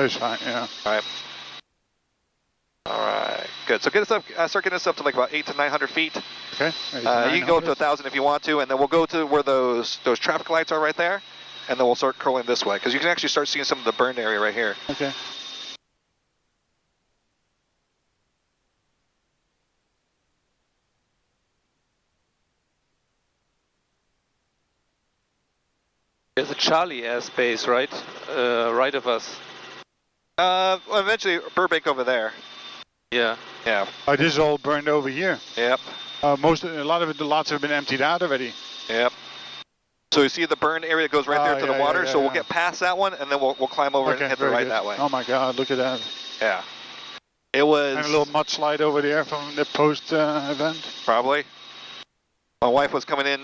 it's fine, yeah. All right, good. So get us up, start getting us up to like about 800 to 900 feet. Okay. You can go up to 1,000 if you want to, and then we'll go to where those traffic lights are right there, and then we'll start curling this way, because you can actually start seeing some of the burned area right here. Okay. There's a Charlie airspace, right? Right of us. Well, eventually Burbank over there. Yeah. Yeah. Oh, this is all burned over here. Yep. A lot of it, the lots have been emptied out already. Yep. So you see the burn area that goes right there to the water. So we'll get past that one, and then we'll climb over and hit the right that way. Oh my God! Look at that. Yeah. It was. And a little mudslide over there from the post event. Probably. My wife was coming in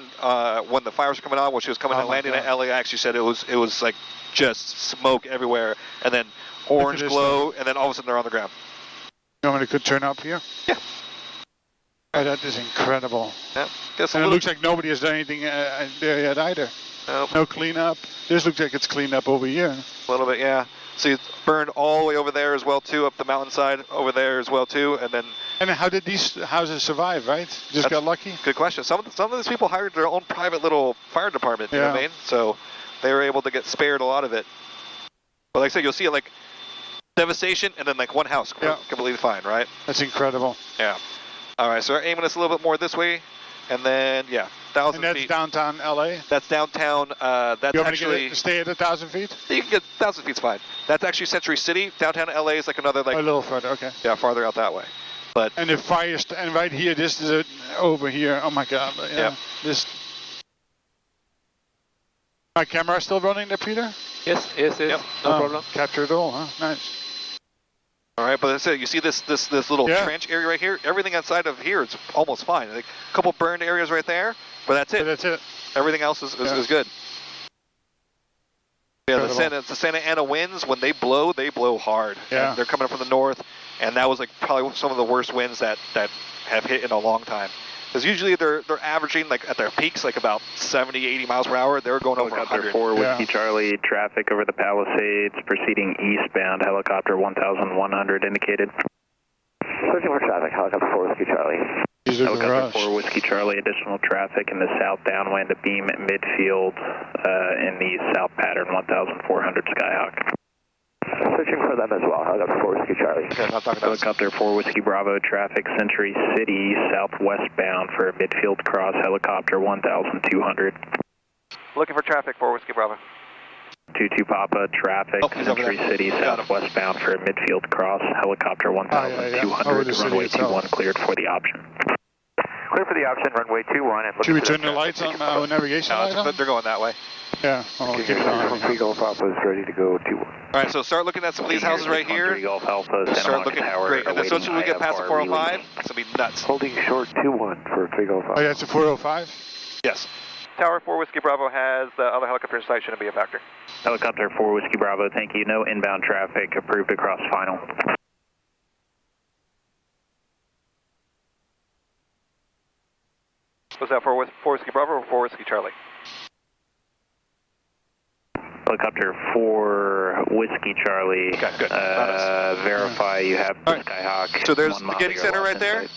when the fires were coming on. When she was coming and landing at LAX, she said it was like just smoke everywhere, and then orange glow, and then all of a sudden they're on the ground. You want me to turn up here? Yeah. Oh, that is incredible. Yeah. And it looks like nobody has done anything there yet either. Nope. No cleanup. This looks like it's cleaned up over here. A little bit, yeah. See, it's burned all the way over there as well too, up the mountainside over there as well too, and then. And how did these houses survive? Right? Just got lucky. Good question. Some of these people hired their own private little fire department. You know what I mean? So they were able to get spared a lot of it. But like I said, you'll see it like devastation, and then like one house completely fine, right? That's incredible. Yeah. All right, so we're aiming us a little bit more this way, and then 1,000 feet. And that's downtown LA. That's downtown. That's you actually. Stay at 1,000 feet. You can get 1,000 feet's fine. That's actually Century City. Downtown LA is like another like. A little further, okay. Yeah, farther out that way. But. And the fire, and right here, this is it over here. Oh my God. Yeah. This. My camera still running there, Peter? Yes. No problem. Capture it all, huh? Nice. All right, but that's it. You see this little trench area right here? Everything outside of here is almost fine. Like a couple burned areas right there, but that's it. But that's it. Everything else is good. Yeah, the Santa Ana winds, when they blow hard. Yeah. And they're coming up from the north, and that was like probably some of the worst winds that have hit in a long time. Because usually they're averaging like at their peaks like about 70, 80 miles per hour. They were going over 100. 4 Whiskey Charlie, traffic over the Palisades, proceeding eastbound, helicopter 1,100 indicated. Searching for traffic, helicopter 4 Whiskey Charlie. Helicopter 4 Whiskey Charlie, additional traffic in the south downwind of beam at midfield in the south pattern 1,400 Skyhawk. Searching for them as well, helicopter 4 Whiskey Charlie. Okay, I'm talking about helicopter 4 Whiskey Bravo, traffic Century City, southwestbound for midfield cross, helicopter 1,200. Looking for traffic 4 Whiskey Bravo. 22 Papa, traffic, Century City, southwestbound for midfield cross, helicopter 1,200, runway 21 cleared for the option. Clear for the option, runway 21. And should we turn the lights on, navigation light on? They're going that way. Yeah. Oh, okay. From Golf Alpha is ready to go 21. All right, so start looking at some of these houses right here. Golf Alpha, start looking great. And then as soon as we get past the 405, it's going to be nuts. Holding short 21 for 3 Golf Alpha. Oh, yeah, it's a 405? Yes. Tower 4 Whiskey Bravo has the other helicopter in sight, shouldn't be a factor. Helicopter 4 Whiskey Bravo, thank you. No inbound traffic, approved across final. Was that 4 Whiskey Bravo or 4 Whiskey Charlie? Helicopter 4 Whiskey Charlie. Okay, good. Verify you have the Skyhawk. So there's the Getty Center right there.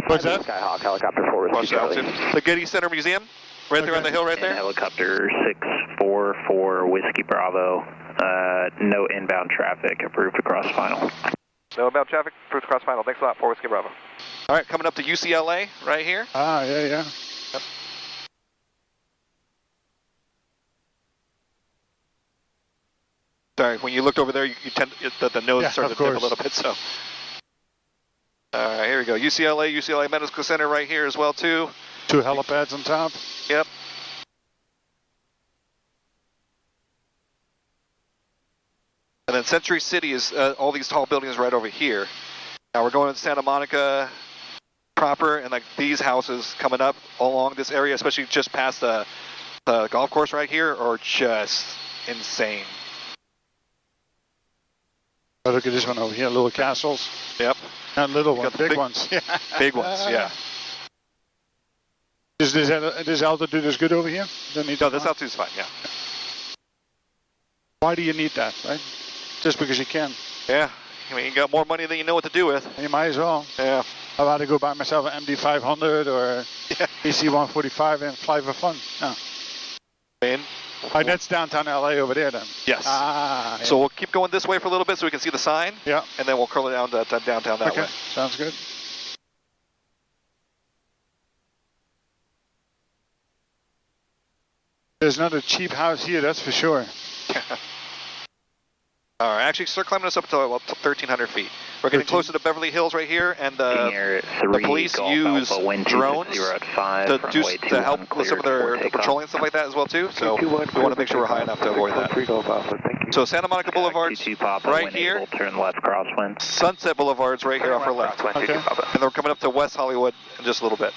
What's that? Skyhawk, helicopter 4 Whiskey Charlie. The Getty Center Museum, right there on the hill right there. And helicopter 644 Whiskey Bravo. No inbound traffic, approved across final. No inbound traffic, approved across final. Thanks a lot, 4 Whiskey Bravo. All right, coming up to UCLA right here. Ah, yeah. Yep. Sorry, when you looked over there, you tend the nose started to dip a little bit. So, all right, here we go. UCLA Medical Center right here as well too. 2 helipads on top. Yep. And then Century City is all these tall buildings right over here. Now we're going to Santa Monica proper, and like these houses coming up along this area, especially just past the golf course right here, are just insane. Oh, look at this one over here, little castles. Yep. Not little ones, big ones. Big ones, yeah. Is this altitude is good over here? No, this altitude is fine, yeah. Why do you need that, right? just because you can. Yeah. I mean, you got more money than you know what to do with. You might as well. Yeah. I'd rather go buy myself an MD500 or EC145 and fly for fun. No. Man. Oh, that's downtown LA over there then. Yes. Ah, yeah. So we'll keep going this way for a little bit so we can see the sign. Yeah. And then we'll curl it down to downtown that Okay. way. Sounds good. There's not a cheap house here, that's for sure. All right, actually start climbing us up to about 1,300 feet. We're getting closer to Beverly Hills right here, and the police use drones to help with some of their patrolling and stuff like that as well too. So we want to make sure we're high enough to avoid that. So Santa Monica Boulevard's right here. Turn left crosswind. Sunset Boulevard's right here off our left. Okay. And then we're coming up to West Hollywood in just a little bit.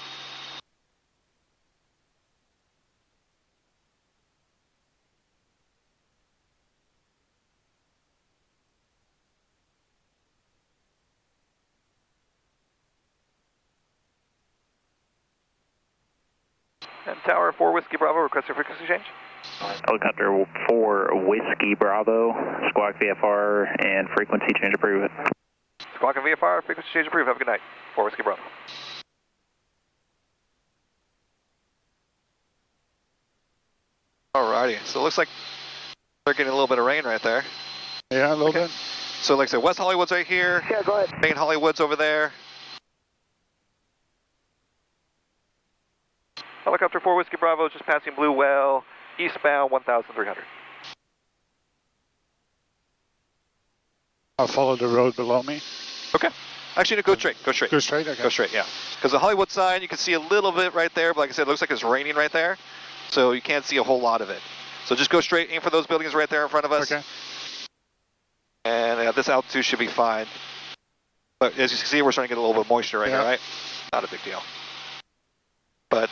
And Tower 4 Whiskey Bravo, requesting frequency change. Helicopter 4 Whiskey Bravo, squawk VFR and frequency change approved. Squawk and VFR, frequency change approved. Have a good night. 4 Whiskey Bravo. Alrighty, so it looks like they're getting a little bit of rain right there. Yeah, a little bit. So like I said, West Hollywood's right here. Yeah, go ahead. Main Hollywood's over there. Helicopter 4 Whiskey Bravo, just passing Blue Well, eastbound 1,300. I'll follow the road below me. Okay. Actually, no, go straight. Go straight. Go straight? Okay. Go straight, yeah. Because the Hollywood sign, you can see a little bit right there, but like I said, it looks like it's raining right there. So you can't see a whole lot of it. So just go straight, aim for those buildings right there in front of us. Okay. And this altitude should be fine. But as you can see, we're starting to get a little bit of moisture right here, right? Not a big deal. But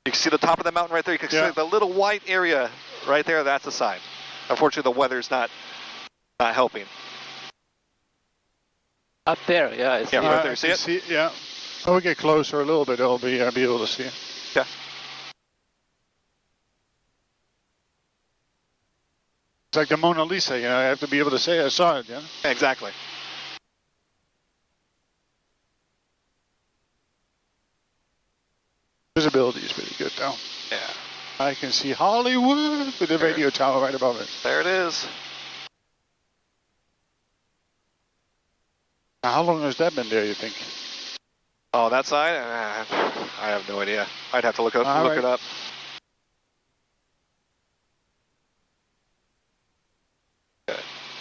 you can see the top of the mountain right there. You can see the little white area right there. That's a sign. Unfortunately, the weather's not helping. Up there, yeah. I see. Yeah, right there. See it? Yeah. When we get closer a little bit, I'll be able to see it. Yeah. It's like the Mona Lisa, you know, I have to be able to say I saw it, yeah? Exactly. Visibility is pretty good, though. Yeah. I can see Hollywood with the radio tower right above it. There it is. Now, how long has that been there, you think? Oh, that side? I have no idea. I'd have to look it up.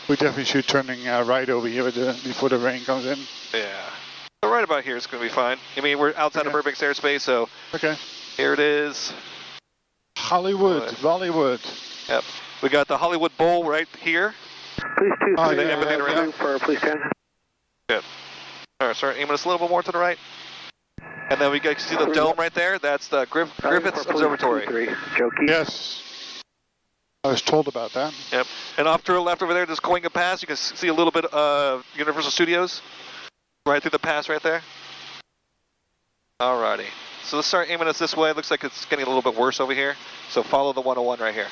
We definitely should turning right over here before the rain comes in. Yeah. So right about here is going to be fine. I mean, we're outside of Burbank's airspace, so here it is. Hollywood, Bollywood. Yep. We got the Hollywood Bowl right here. Please, for please 10. Good. All right, start aiming us a little bit more to the right. And then we can see the dome right there. That's the Griffiths Observatory. Yes. I was told about that. Yep. And off to the left over there, there's Coinga Pass. You can see a little bit of Universal Studios right through the pass right there. Alrighty. So let's start aiming us this way. It looks like it's getting a little bit worse over here. So follow the 101 right here.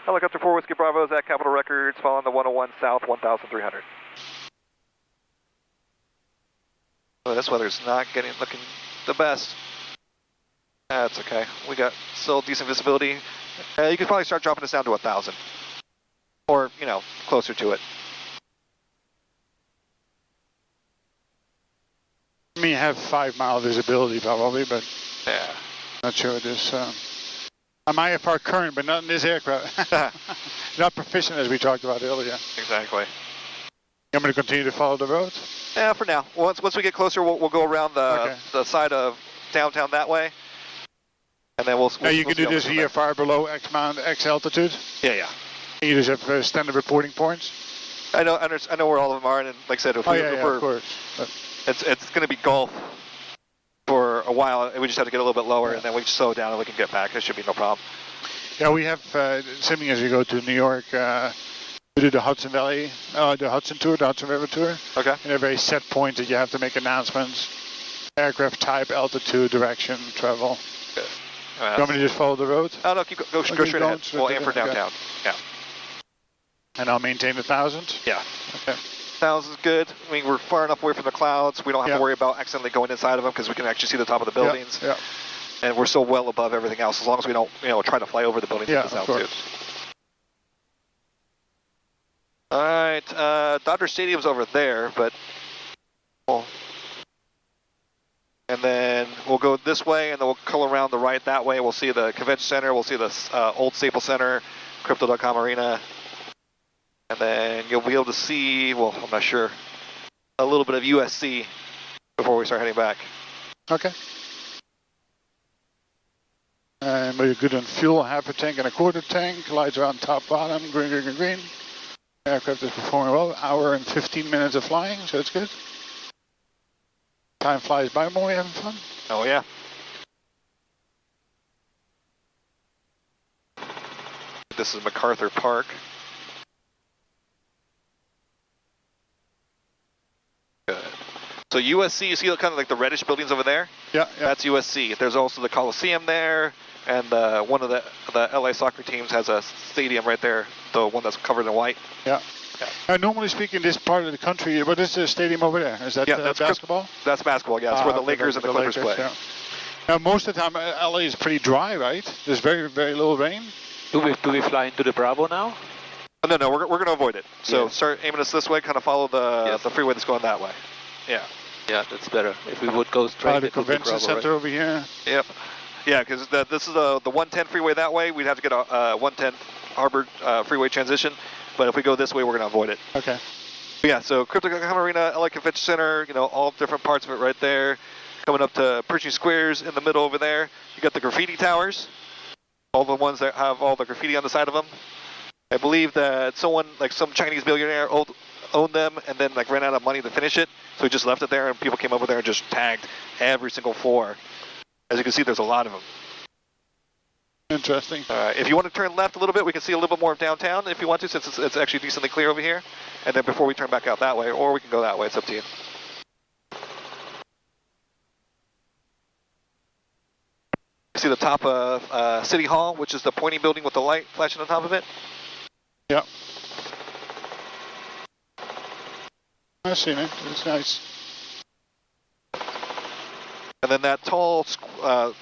Helicopter 4 Whiskey Bravo is at Capitol Records, following the 101 south, 1,300. Oh, this weather's not looking the best. That's okay. We got still decent visibility. You could probably start dropping this down to 1,000. Or, you know, closer to it. I mean, you have 5 mile visibility probably, but yeah, not sure it is. I'm IFR current, but not in this aircraft. Not proficient as we talked about earlier. Exactly. I'm going to continue to follow the road? Yeah, for now. Once we get closer, we'll go around the side of downtown that way. And then we'll now you can do this VFR below X altitude? Yeah. You just have standard reporting points? I know where all of them are, and like I said, if of course. It's going to be golf for a while. We just have to get a little bit lower, and then we just slow down and we can get back. There should be no problem. Yeah, we have, assuming as you go to New York, we do the Hudson Valley, the Hudson Tour, the Hudson River Tour. Okay. And there are very set points that you have to make announcements. Aircraft type, altitude, direction, travel. You want me to just follow the road? Oh, no, go straight ahead. We'll aim for downtown. Yeah. And I'll maintain 1,000? Yeah. Okay. 1,000's good. I mean, we're far enough away from the clouds. We don't have to worry about accidentally going inside of them because we can actually see the top of the buildings. Yeah. And we're still well above everything else as long as we don't, try to fly over the buildings at this altitude. All right, Dodger Stadium's over there, but and then we'll go this way, and then we'll color around the right that way. We'll see the convention center. We'll see the old Staples Center, Crypto.com Arena, and then you'll be able to see. Well, I'm not sure. A little bit of USC before we start heading back. Okay. And we're good on fuel, half a tank and a quarter tank. Lights are on top, bottom, green, green, green, green. Aircraft is performing well. Hour and 15 minutes of flying, so it's good. Time flies by when we're having fun. Oh, yeah. This is MacArthur Park. Good. So USC, you see kind of like the reddish buildings over there? Yeah. That's USC. There's also the Coliseum there, and one of the LA soccer teams has a stadium right there, the one that's covered in white. Yeah. Normally speaking, this part of the country, what is the stadium over there? Is that that's basketball? That's basketball, yeah. It's where the Lakers and the Clippers play. Yeah. Now, most of the time, LA is pretty dry, right? There's very, very little rain. Do we fly into the Bravo now? Oh, no, we're going to avoid it. So start aiming us this way, kind of follow the freeway that's going that way. Yeah. Yeah, that's better. If we would go straight the convention center over here. Yep. Yeah, because this is the 110 freeway that way. We'd have to get a 110 Harbor freeway transition. But if we go this way, we're going to avoid it. Okay. Yeah, so Crypto.com Arena, LA Convention Center, all different parts of it right there. Coming up to Pershing Squares in the middle over there. You got the graffiti towers, all the ones that have all the graffiti on the side of them. I believe that someone, like some Chinese billionaire, owned them and then ran out of money to finish it. So he just left it there and people came over there and just tagged every single floor. As you can see, there's a lot of them. Interesting. If you want to turn left a little bit, we can see a little bit more of downtown if you want to, since it's actually decently clear over here. And then before we turn back out that way, or we can go that way, it's up to you. You see the top of City Hall, which is the pointy building with the light flashing on top of it? Yep. I've seen it. It's nice. And then that tall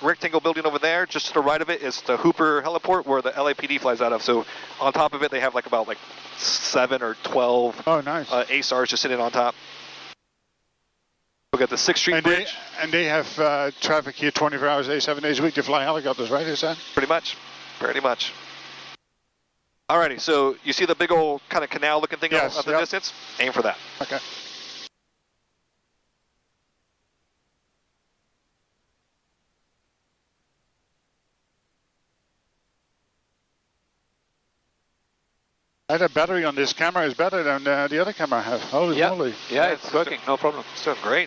rectangle building over there, just to the right of it, is the Hooper heliport where the LAPD flies out of. So on top of it, they have about 7 or 12 nice. ASARs just sitting on top. Look at the 6th Street Bridge. And they have traffic here 24 hours a day, 7 days a week. They fly helicopters, right? Is that? Pretty much. Alrighty, so you see the big old kind of canal looking thing up the distance? Aim for that. Okay. A battery on this camera is better than the other camera I have. Holy moly. Yeah, it's working, no problem. It's doing great.